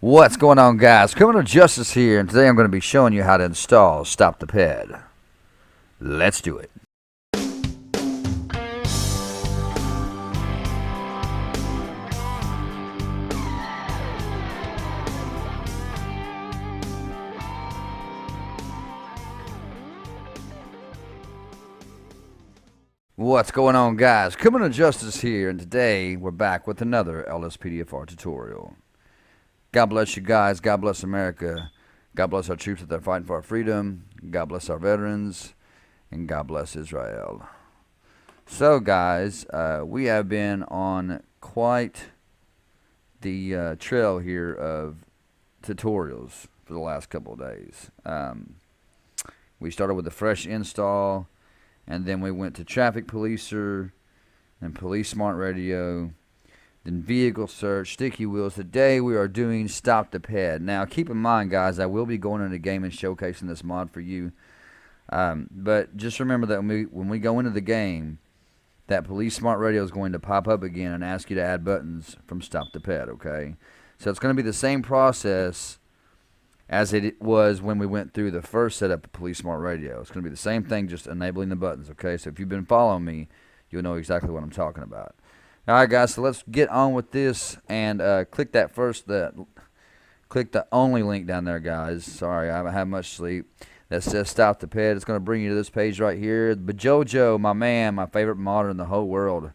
What's going on, guys? Criminal Justice here, and today I'm going to be showing you how to install Stop the Ped. Let's do it. What's going on, guys? Criminal Justice here, and today we're back with another lspdfr tutorial. God bless you guys. God bless America. God bless our troops that are fighting for our freedom. God bless our veterans. And God bless Israel. So, guys, we have been on quite the trail here of tutorials for the last couple of days. We started with a fresh install, and then we went to Traffic Policer and Police Smart Radio, then Vehicle Search, Sticky Wheels. Today we are doing Stop the Ped. Now, keep in mind, guys, I will be going into the game and showcasing this mod for you. But just remember that when we go into the game, that Police Smart Radio is going to pop up again and ask you to add buttons from Stop the Ped, okay? So it's going to be the same process as it was when we went through the first setup of Police Smart Radio. It's going to be the same thing, just enabling the buttons, okay? So if you've been following me, you'll know exactly what I'm talking about. All right, guys, so let's get on with this and click that click the only link down there, guys. Sorry, I haven't had much sleep. That says Stop the Ped. It's going to bring you to this page right here. Bajojo, my man, my favorite modder in the whole world.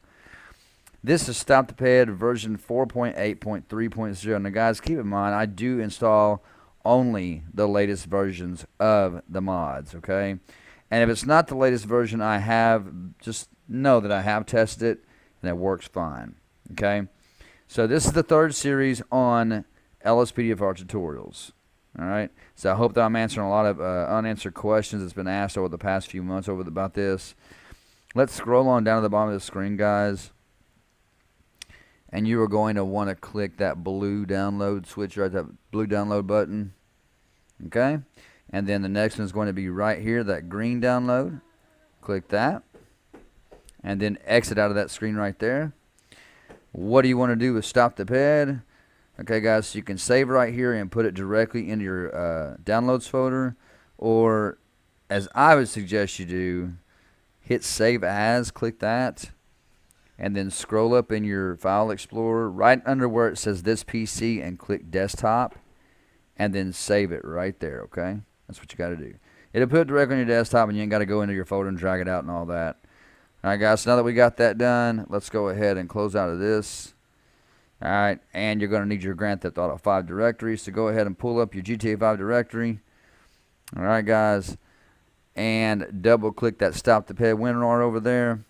This is Stop the Ped version 4.8.3.0. Now, guys, keep in mind, I do install only the latest versions of the mods, okay? And if it's not the latest version I have, just know that I have tested it and it works fine, okay? So this is the third series on lspdfr tutorials, all right? So I hope that I'm answering a lot of unanswered questions that's been asked over the past few months about this. Let's scroll on down to the bottom of the screen, guys. And you are going to want to click that blue download switch, right, that blue download button, okay? And then the next one is going to be right here, that green download. Click that. And then exit out of that screen right there. What do you want to do with Stop the Ped? Okay, guys, so you can save right here and put it directly into your downloads folder. Or, as I would suggest you do, hit Save As, click that. And then scroll up in your file explorer right under where it says This PC and click Desktop. And then save it right there, okay? That's what you got to do. It'll put it directly on your desktop and you ain't got to go into your folder and drag it out and all that. Alright, guys, so now that we got that done, let's go ahead and close out of this. Alright, and you're going to need your Grand Theft Auto 5 directory, so go ahead and pull up your GTA 5 directory. Alright, guys, and double click that Stop the Ped WinRAR over there.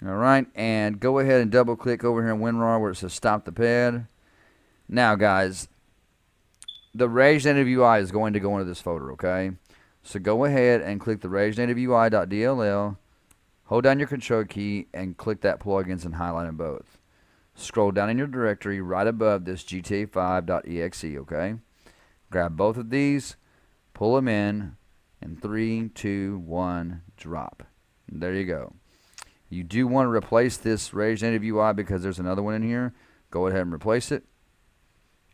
Alright, and go ahead and double click over here in WinRAR where it says Stop the Ped. Now, guys, the Rage Native UI is going to go into this folder, okay? So go ahead and click the Rage Native UI.dll. Hold down your control key and click that plugins and highlight them both. Scroll down in your directory right above this GTA5.exe, okay? Grab both of these, pull them in 3, 2, 1, drop. And there you go. You do want to replace this Rage Native UI because there's another one in here. Go ahead and replace it.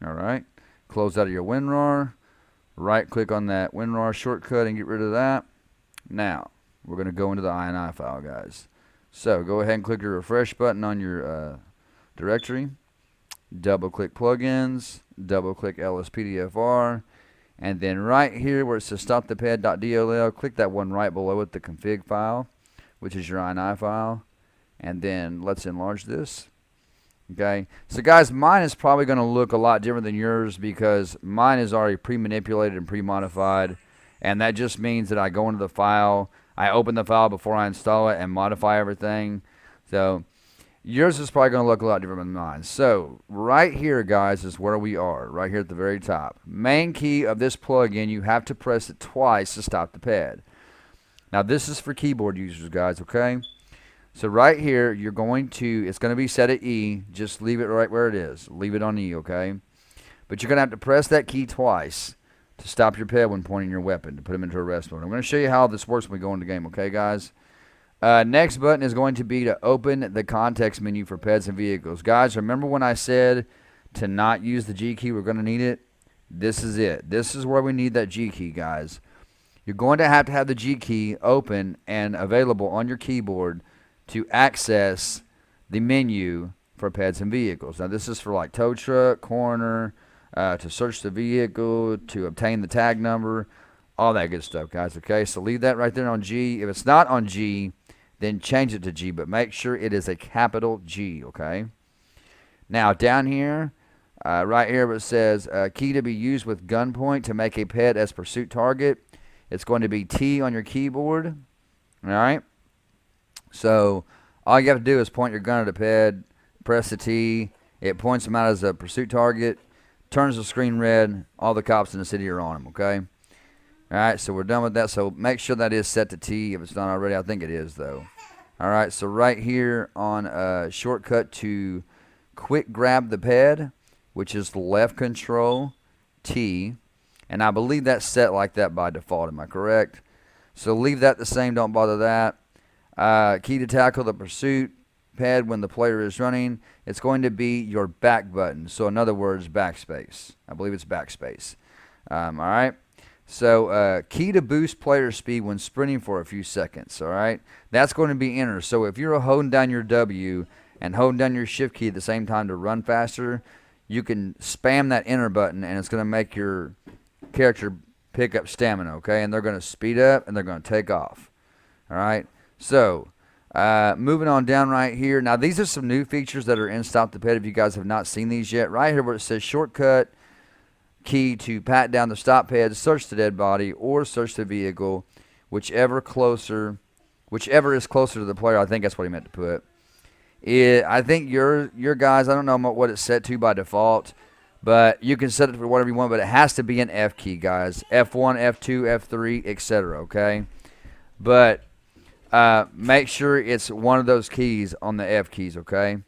Alright. Close out of your WinRAR. Right click on that WinRAR shortcut and get rid of that. Now, we're going to go into the INI file, guys. So, go ahead and click your refresh button on your directory. Double click plugins. Double click lspdfr. And then right here where it says stoptheped.dll, click that one right below it, the config file, which is your INI file. And then let's enlarge this. Okay, so guys, mine is probably going to look a lot different than yours because mine is already pre-manipulated and pre-modified. And that just means that I go into the file, I open the file before I install it and modify everything. So yours is probably going to look a lot different than mine. So right here, guys, is where we are, right here at the very top. Main key of this plugin, you have to press it twice to stop the ped. Now this is for keyboard users, guys, okay? So right here, it's going to be set at E. Just leave it right where it is. Leave it on E, okay? But you're going to have to press that key twice to stop your ped when pointing your weapon, to put them into a rest mode. I'm going to show you how this works when we go into the game, okay, guys? Next button is going to be to open the context menu for peds and vehicles. Guys, remember when I said to not use the G key, we're going to need it. This is it. This is where we need that G key, guys. You're going to have the G key open and available on your keyboard to access the menu for pets and vehicles. Now, this is for like tow truck, coroner, to search the vehicle, to obtain the tag number, all that good stuff, guys. Okay, so leave that right there on G. If it's not on G, then change it to G, but make sure it is a capital G, okay? Now, down here, right here where it says key to be used with gunpoint to make a pet as pursuit target, it's going to be T on your keyboard, all right? So all you have to do is point your gun at a pet, press the T, it points them out as a pursuit target, turns the screen red, all the cops in the city are on them, okay? All right, so we're done with that. So make sure that is set to T if it's not already. I think it is, though. All right, so right here on shortcut to quick grab the pad, which is the left control, T. And I believe that's set like that by default. Am I correct? So leave that the same. Don't bother that. Key to tackle the pursuit pad when the player is running. It's going to be your back button. So in other words, backspace. I believe it's backspace. All right. So key to boost player speed when sprinting for a few seconds. All right. That's going to be enter. So if you're holding down your W and holding down your shift key at the same time to run faster, you can spam that enter button and it's going to make your character pick up stamina, okay? And they're going to speed up and they're going to take off. All right? So, moving on down right here. Now, these are some new features that are in Stop the Pet if you guys have not seen these yet. Right here where it says shortcut key to pat down the stop pad, search the dead body, or search the vehicle, whichever is closer to the player. I think that's what he meant to put. I think your guys, I don't know what it's set to by default, but you can set it for whatever you want, but it has to be an F key, guys. F1, F2, F3, etc., okay? But make sure it's one of those keys on the F keys, okay?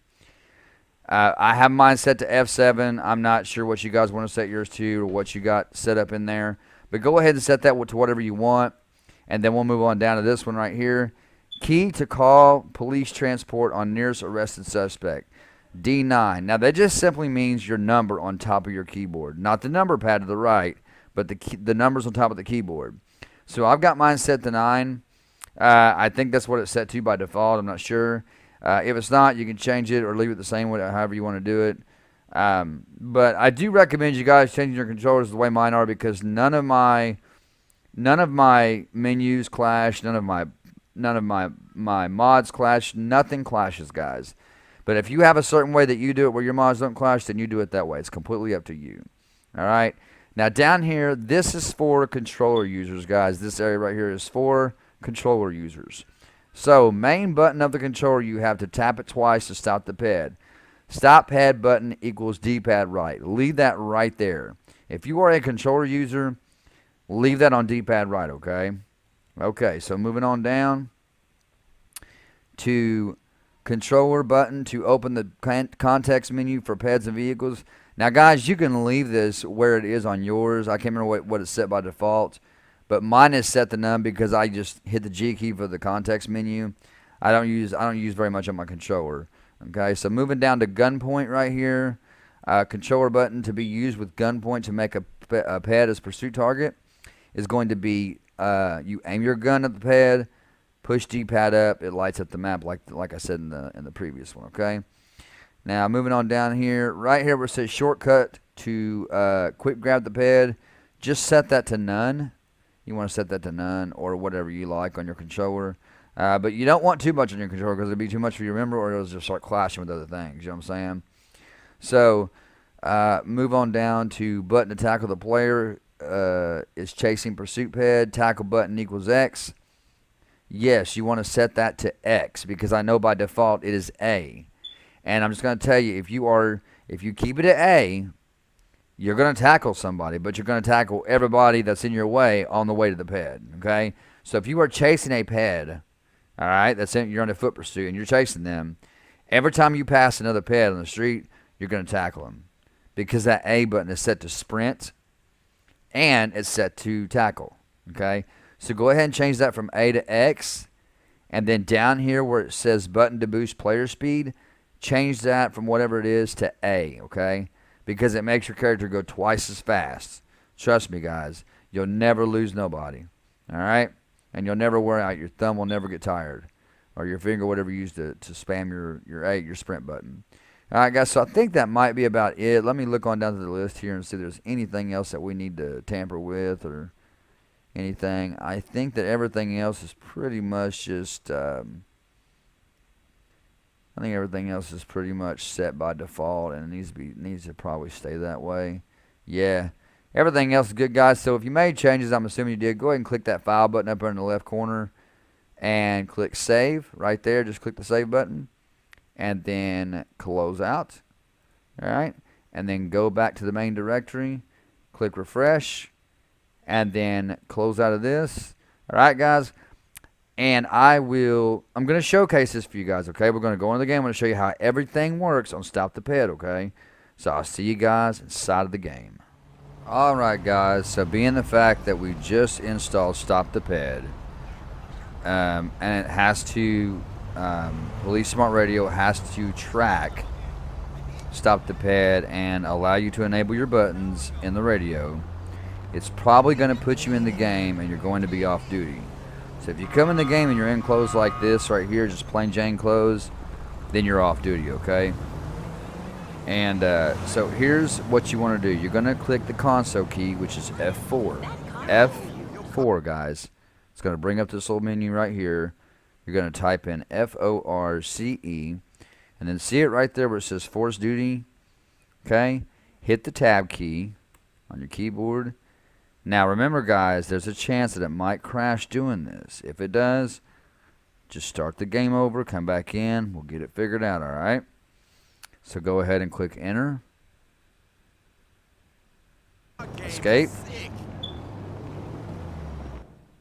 I have mine set to F7. I'm not sure what you guys want to set yours to or what you got set up in there, but go ahead and set that to whatever you want, and then we'll move on down to this one right here. Key to call police transport on nearest arrested suspect. D9. Now, that just simply means your number on top of your keyboard. Not the number pad to the right, but the numbers on top of the keyboard. So I've got mine set to 9. I think that's what it's set to by default. I'm not sure. If it's not, you can change it or leave it the same way, however you want to do it. But I do recommend you guys changing your controllers the way mine are, because none of my menus clash, none of my mods clash, nothing clashes, guys. But if you have a certain way that you do it where your mods don't clash, then you do it that way. It's completely up to you. All right? Now, down here, this is for controller users, guys. This area right here is for controller users. So, main button of the controller, you have to tap it twice to stop the pad. Stop pad button equals D-pad right. Leave that right there. If you are a controller user, leave that on D-pad right, okay? Okay, so moving on down to controller button to open the context menu for pets and vehicles. Now, guys, you can leave this where it is on yours. I can't remember what it's set by default, but mine is set to none because I just hit the G key for the context menu. I don't use very much on my controller. Okay, so moving down to gunpoint right here, controller button to be used with gunpoint to make a pad as pursuit target is going to be you aim your gun at the pad, push D-pad up, it lights up the map like I said in the previous one, okay? Now, moving on down here, right here where it says shortcut to quick grab the pad, just set that to none. You want to set that to none or whatever you like on your controller. But you don't want too much on your controller because it'll be too much for you to remember, or it'll just start clashing with other things, you know what I'm saying? So, move on down to button to tackle the player is chasing pursuit pad. Tackle button equals X. Yes, you want to set that to X because I know by default it is A. And I'm just going to tell you, if you keep it at A, you're going to tackle somebody, but you're going to tackle everybody that's in your way on the way to the pad, okay? So if you are chasing a pad, all right, you're on a foot pursuit and you're chasing them, every time you pass another pad on the street, you're going to tackle them because that A button is set to sprint and it's set to tackle, okay? So go ahead and change that from A to X, and then down here where it says button to boost player speed, change that from whatever it is to A, okay? because it makes your character go twice as fast. Trust me, guys. You'll never lose nobody. All right? And you'll never wear out. Your thumb will never get tired. Or your finger, whatever you use to spam your sprint button. All right, guys, so I think that might be about it. Let me look on down to the list here and see if there's anything else that we need to tamper with or anything. I think that everything else is pretty much just... I think everything else is pretty much set by default, and it needs to probably stay that way. Yeah. Everything else is good, guys. So if you made changes, I'm assuming you did, go ahead and click that file button up in the left corner and click save right there. Just click the save button and then close out. All right. And then go back to the main directory, click refresh, and then close out of this. All right, guys. And I'm going to showcase this for you guys, okay? We're going to go into the game. I'm going to show you how everything works on Stop the Ped, okay? So I'll see you guys inside of the game. All right, guys. So being the fact that we just installed Stop the Ped, and it has to, Police Smart Radio has to track Stop the Ped and allow you to enable your buttons in the radio, it's probably going to put you in the game and you're going to be off duty. So if you come in the game and you're in clothes like this right here, just plain Jane clothes, then you're off duty, okay? And so here's what you want to do. You're going to click the console key, which is F4. F4, guys. It's going to bring up this little menu right here. You're going to type in FORCE, and then see it right there where it says Force Duty, okay? Hit the tab key on your keyboard. Now remember, guys, there's a chance that it might crash doing this. If it does, just start the game over, come back in, we'll get it figured out, alright? So go ahead and click enter. Escape.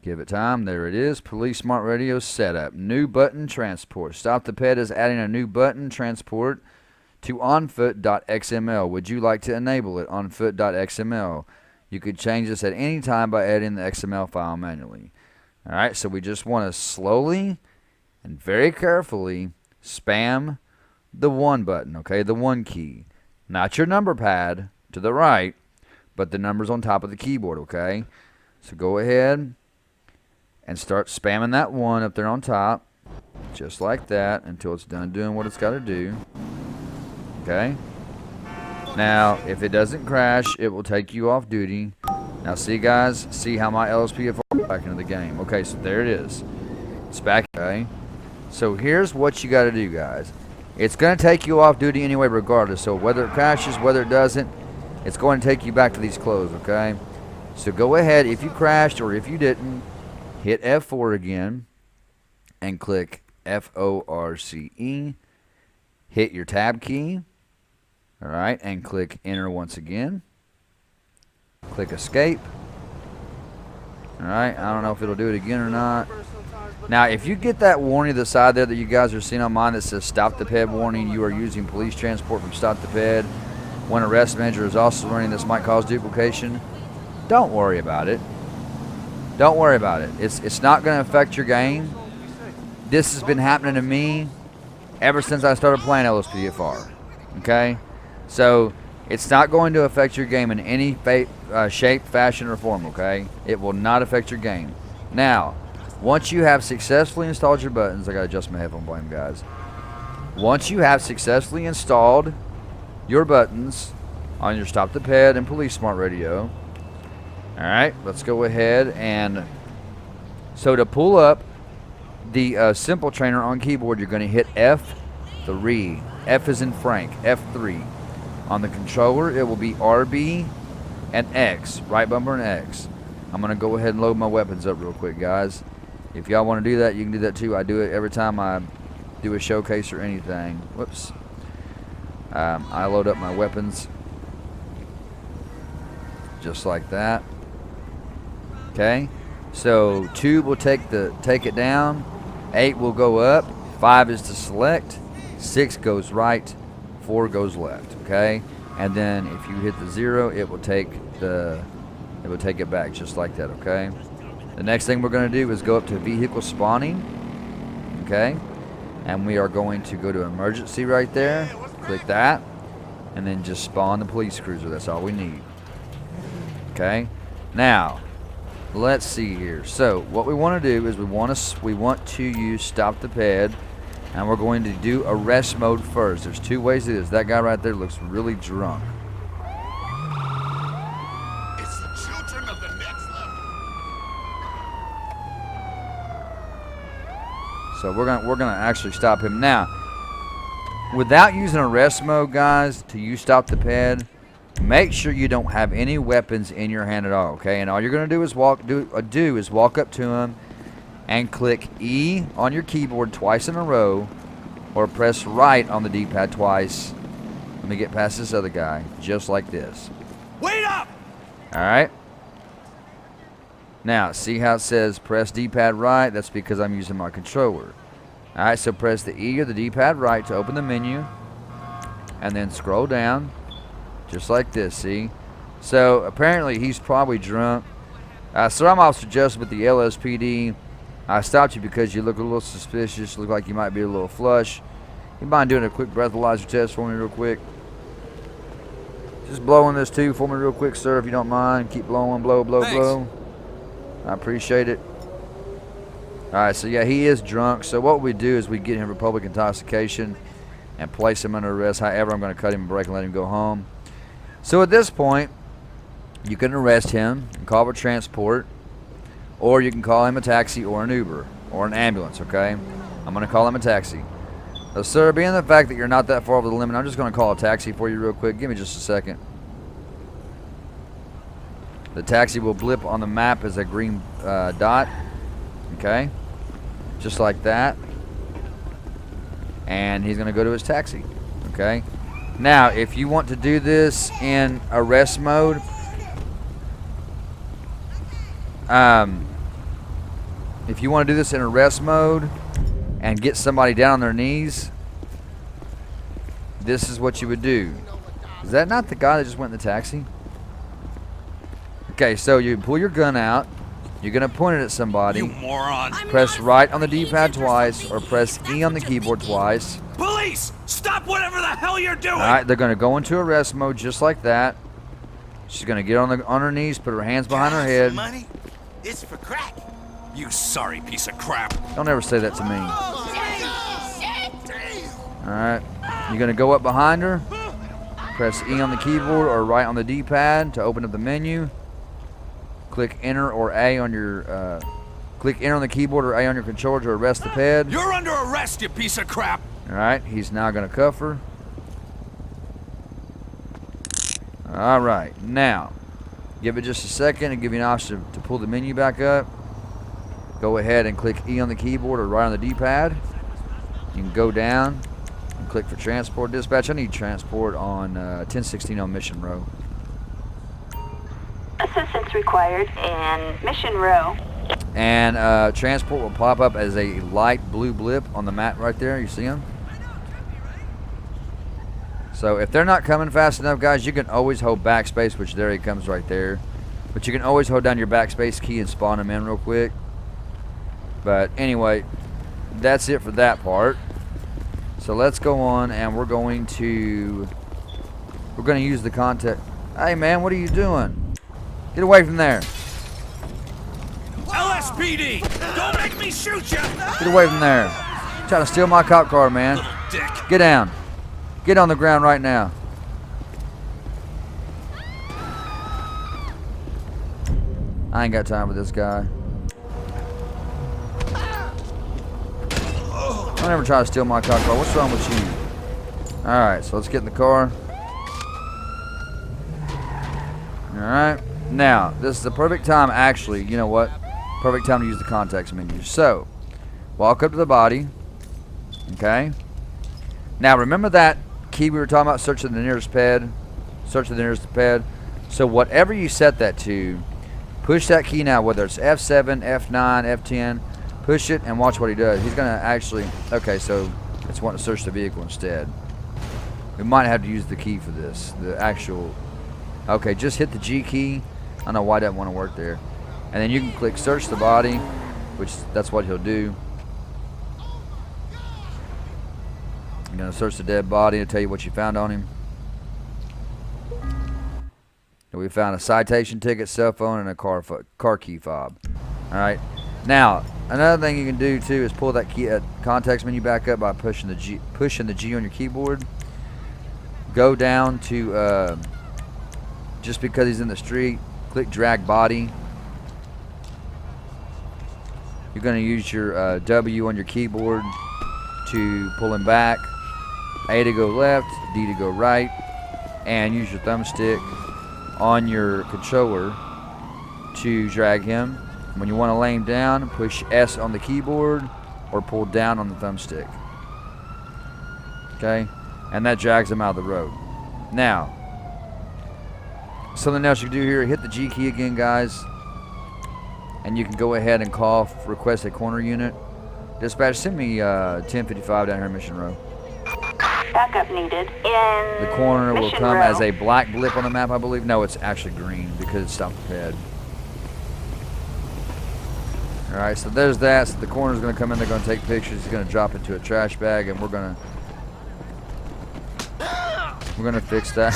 Give it time. There it is. Police Smart Radio setup. New button transport. Stop the Ped is adding a new button transport to onfoot.xml. Would you like to enable it? Onfoot.xml. You could change this at any time by adding the XML file manually. Alright, so we just want to slowly and very carefully spam the 1 button, okay? The 1 key. Not your number pad to the right, but the numbers on top of the keyboard, okay? So go ahead and start spamming that 1 up there on top, just like that, until it's done doing what it's got to do. Okay? Now, if it doesn't crash, it will take you off duty. Now, see, guys? See how my lspdfr back into the game. Okay, so there it is. It's back, okay? So here's what you got to do, guys. It's going to take you off duty anyway regardless. So whether it crashes, whether it doesn't, it's going to take you back to these clothes, okay? So go ahead. If you crashed or if you didn't, hit F4 again and click FORCE. Hit your tab key. Alright, and click enter once again. Click escape. Alright, I don't know if it'll do it again or not. Now, if you get that warning to the side there that you guys are seeing on mine that says Stop the Ped warning, you are using police transport from Stop the Ped. When arrest manager is also running, this might cause duplication. Don't worry about it. Don't worry about it. It's not going to affect your game. This has been happening to me ever since I started playing lspdfr. Okay? So, it's not going to affect your game in any shape, fashion, or form, okay? It will not affect your game. Now, once you have successfully installed your buttons, I got to adjust my headphone volume, guys. Once you have successfully installed your buttons on your Stop the Ped and Police Smart Radio, alright, let's go ahead and... So, to pull up the Simple Trainer on keyboard, you're going to hit F3. F is in Frank, F3. On the controller, it will be RB and X, right bumper and X. I'm going to go ahead and load my weapons up real quick, guys. If y'all want to do that, you can do that too. I do it every time I do a showcase or anything. Whoops. I load up my weapons just like that. Okay. So 2 will take it down. 8 will go up. 5 is to select. 6 goes right. 4 goes left. Okay. And then if you hit the 0, it will take it back just like that. Okay. The next thing we're going to do is go up to vehicle spawning. Okay. And we are going to go to emergency right there. Click that. and then just spawn the police cruiser. That's all we need. Okay. Now, let's see here. So what we want to do is we want to use stop the ped, and we're going to do arrest mode first. There's two ways to do this. That guy right there looks really drunk. It's the children of the next level. So we're gonna actually stop him now. Without using arrest mode, guys, to use stop the ped, make sure you don't have any weapons in your hand at all, okay? And all you're gonna do is walk up to him and click E on your keyboard twice in a row, or press right on the D-pad twice. Let me get past this other guy, just like this. Wait up! All right. Now, see how it says press D-pad right? That's because I'm using my controller. All right, so press the E or the D-pad right to open the menu, and then scroll down, just like this, see? So, apparently, he's probably drunk. Sir, I'm Officer Joseph with the LSPD. I stopped you because you look a little suspicious, look like you might be a little flush. You mind doing a quick breathalyzer test for me real quick? Just blowing this tube for me real quick, sir, if you don't mind. Keep blowing, blow, blow, Thanks. blow. I appreciate it. Alright, so yeah, he is drunk. So what we do is we get him for public intoxication and place him under arrest. However, I'm going to cut him a break and let him go home. So at this point, you can arrest him and call for transport, or you can call him a taxi or an Uber or an ambulance, okay? I'm going to call him a taxi. So, sir, being the fact that you're not that far over the limit, I'm just going to call a taxi for you real quick. Give me just a second. The taxi will blip on the map as a green dot, okay? Just like that. And he's going to go to his taxi, okay? Now, if you want to do this in arrest mode, if you want to do this in arrest mode and get somebody down on their knees, this is what you would do. Is that not the guy that just went in the taxi? Okay, so you pull your gun out. You're going to point it at somebody. You moron! Press right on the D-pad twice, or press E on the keyboard twice. Police! Stop whatever the hell you're doing! Alright, they're going to go into arrest mode just like that. She's going to get on her knees, put her hands behind her head. Money? It's for crack. You sorry piece of crap. Don't ever say that to me. Alright, you're going to go up behind her. Press E on the keyboard or right on the D-pad to open up the menu. Click Enter or A on your, click Enter on the keyboard or A on your controller to arrest the ped. You're under arrest, you piece of crap. Alright, he's now going to cuff her. Alright, now, give it just a second and give you an option to pull the menu back up. Go ahead and click E on the keyboard or right on the D-pad. You can go down and click for transport dispatch. I need transport on 1016 on Mission Row. Assistance required in Mission Row. And transport will pop up as a light blue blip on the map right there. You see them? So if they're not coming fast enough, guys, you can always hold backspace, which there he comes right there. But you can always hold down your backspace key and spawn them in real quick. But anyway, that's it for that part. So let's go on, and we're going to use the contact. Hey man, what are you doing? Get away from there. LSPD! Don't make me shoot you! Get away from there. You're trying to steal my cop car, man. Little dick. Get down. Get on the ground right now. I ain't got time for this guy. Don't ever try to steal my cop car. What's wrong with you? Alright, so let's get in the car. Alright. Now, this is the perfect time, actually, you know what? Perfect time to use the context menu. So, walk up to the body. Okay. Now, remember that key we were talking about, search the nearest ped? Search the nearest ped. So, whatever you set that to, push that key now, whether it's F7, F9, F10, push it and watch what he does. He's going to actually, okay, so it's wanting to search the vehicle instead. We might have to use the key for this, the actual, okay, just hit the G key. I don't know why that doesn't want to work there. And then you can click search the body, which that's what he'll do. I'm going to search the dead body and tell you what you found on him. we found a citation ticket, cell phone, and a car key fob. All right. Now, another thing you can do too is pull that context menu back up by pushing the G on your keyboard. Go down to just because he's in the street. Click drag body. You're going to use your W on your keyboard to pull him back. A to go left, D to go right, and use your thumbstick on your controller to drag him. When you want to lay him down, push S on the keyboard or pull down on the thumbstick. Okay? And that drags him out of the road. Now, something else you can do here, hit the G key again, guys, and you can go ahead and request a corner unit. Dispatch, send me 1055 down here in Mission Row. Backup needed in The corner will Mission come Row. as a black blip on the map, I believe. No, it's actually green because it's stopped the ped. Alright, so there's that. So the corner's going to come in, they're going to take pictures. He's going to drop into a trash bag, and we're going to fix that.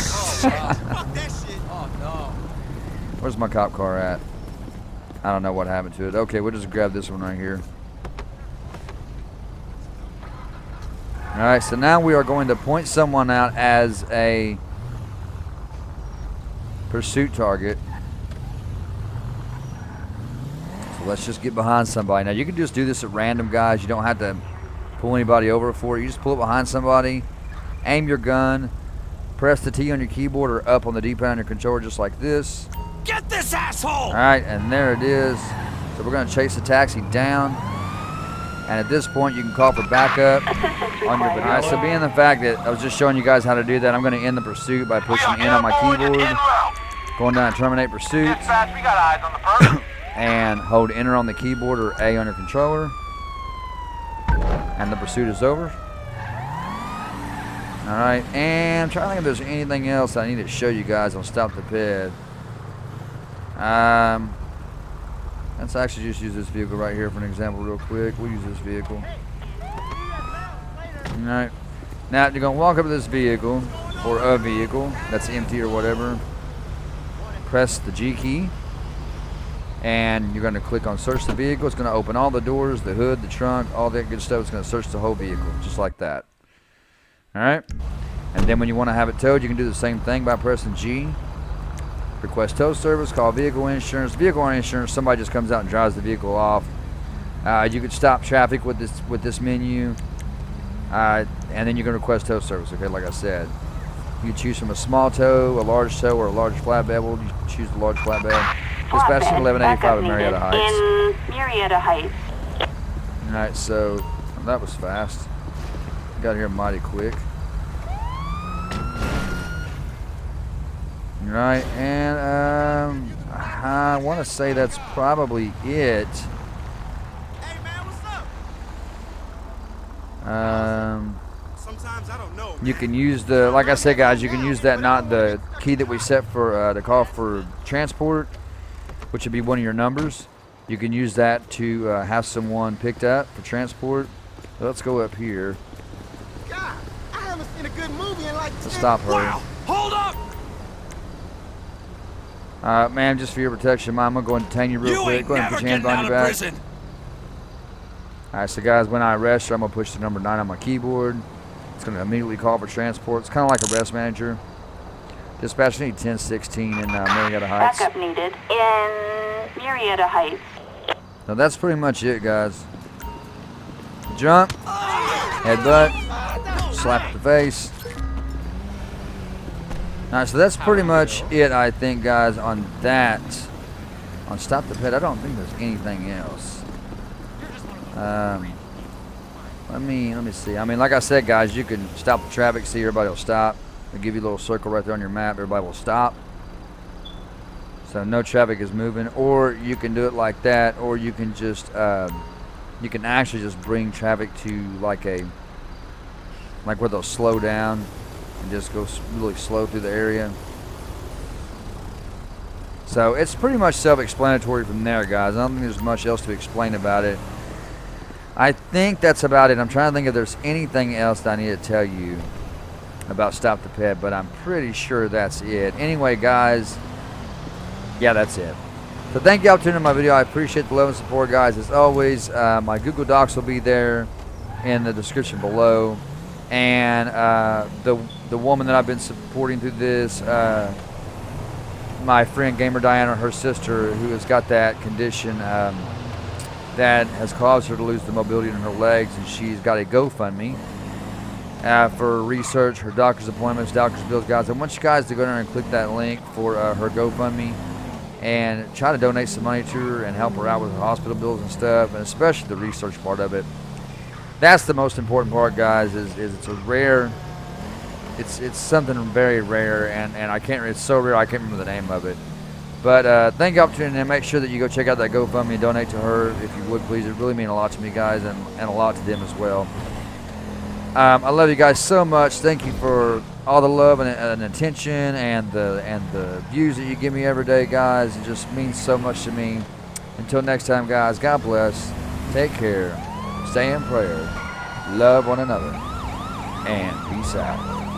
Where's my cop car at? I don't know what happened to it. Okay, we'll just grab this one right here. Alright, so now we are going to point someone out as a pursuit target. So let's just get behind somebody. Now you can just do this at random, guys. You don't have to pull anybody over for it. You just pull it behind somebody, aim your gun, press the T on your keyboard or up on the D-pad on your controller just like this. Get this asshole! Alright, and there it is. So we're going to chase the taxi down. And at this point, you can call for backup on your Alright, so being the fact that I was just showing you guys how to do that, I'm going to end the pursuit by pushing N on my keyboard, going down to terminate pursuit, and hold Enter on the keyboard or A on your controller, and the pursuit is over. Alright, and I'm trying to think if there's anything else I need to show you guys on Stop the Ped. Let's actually just use this vehicle right here for an example real quick. We'll use this vehicle. Alright. Now, you're going to walk up to this vehicle, or a vehicle that's empty or whatever. Press the G key. And you're going to click on Search the Vehicle. It's going to open all the doors, the hood, the trunk, all that good stuff. It's going to search the whole vehicle, just like that. Alright. And then when you want to have it towed, you can do the same thing by pressing G. Request tow service, call vehicle insurance. Vehicle insurance, somebody just comes out and drives the vehicle off. You could stop traffic with this menu. And then you can request tow service, okay, like I said. You can choose from a small tow, a large tow, or a large flatbed. We'll choose the large flatbed. Dispatching 1185 at Marietta Heights. In Marietta Heights. Alright, so that was fast. Got here mighty quick. Right, and I want to say that's probably it. Hey man, what's up? Sometimes I don't know. You can use the, like I said, guys, you can use that, not the key that we set for the call for transport, which would be one of your numbers. You can use that to have someone picked up for transport. So let's go up here. God, I haven't seen a good movie in like 10 Stop her. Wow! Hold up! Ma'am, just for your protection, I'm going to go and detain you real quick. Ain't Go ahead and never put your hands getting behind out your of back. prison. Alright, so guys, when I arrest her, I'm going to push the number 9 on my keyboard. It's going to immediately call for transport. It's kind of like Arrest Manager. Dispatch, need 1016 in Marietta Heights. Backup needed in Marietta Heights. Now that's pretty much it, guys. Jump, headbutt, slap the face. Alright, so that's pretty much it, I think, guys, on that. On Stop the Ped, I don't think there's anything else. Let me see. I mean, like I said, guys, you can stop the traffic, see everybody will stop. They'll give you a little circle right there on your map. Everybody will stop. So no traffic is moving. Or you can do it like that, or you can just, you can actually just bring traffic to like where they'll slow down and just go really slow through the area. So it's pretty much self-explanatory from there, guys. I don't think there's much else to explain about it. I think that's about it. I'm trying to think if there's anything else that I need to tell you about Stop the Ped, but I'm pretty sure that's it. Anyway, guys, Yeah, that's it. So thank y'all for tuning in my video. I appreciate the love and support, guys. As always, my Google Docs will be there in the description below. And the woman that I've been supporting through this, my friend Gamer Diana, her sister, who has got that condition that has caused her to lose the mobility in her legs, and she's got a GoFundMe for research, her doctor's appointments, doctor's bills, guys. I want you guys to go there and click that link for her GoFundMe and try to donate some money to her and help her out with her hospital bills and stuff, and especially the research part of it. That's the most important part, guys. Is it's a rare. It's something very rare, and I can't. It's so rare I can't remember the name of it. But thank y'all for tuning in. Make sure that you go check out that GoFundMe and donate to her if you would, please. It really means a lot to me, guys, and a lot to them as well. I love you guys so much. Thank you for all the love and attention and the views that you give me every day, guys. It just means so much to me. Until next time, guys. God bless. Take care. Stay in prayer. Love one another. And peace out.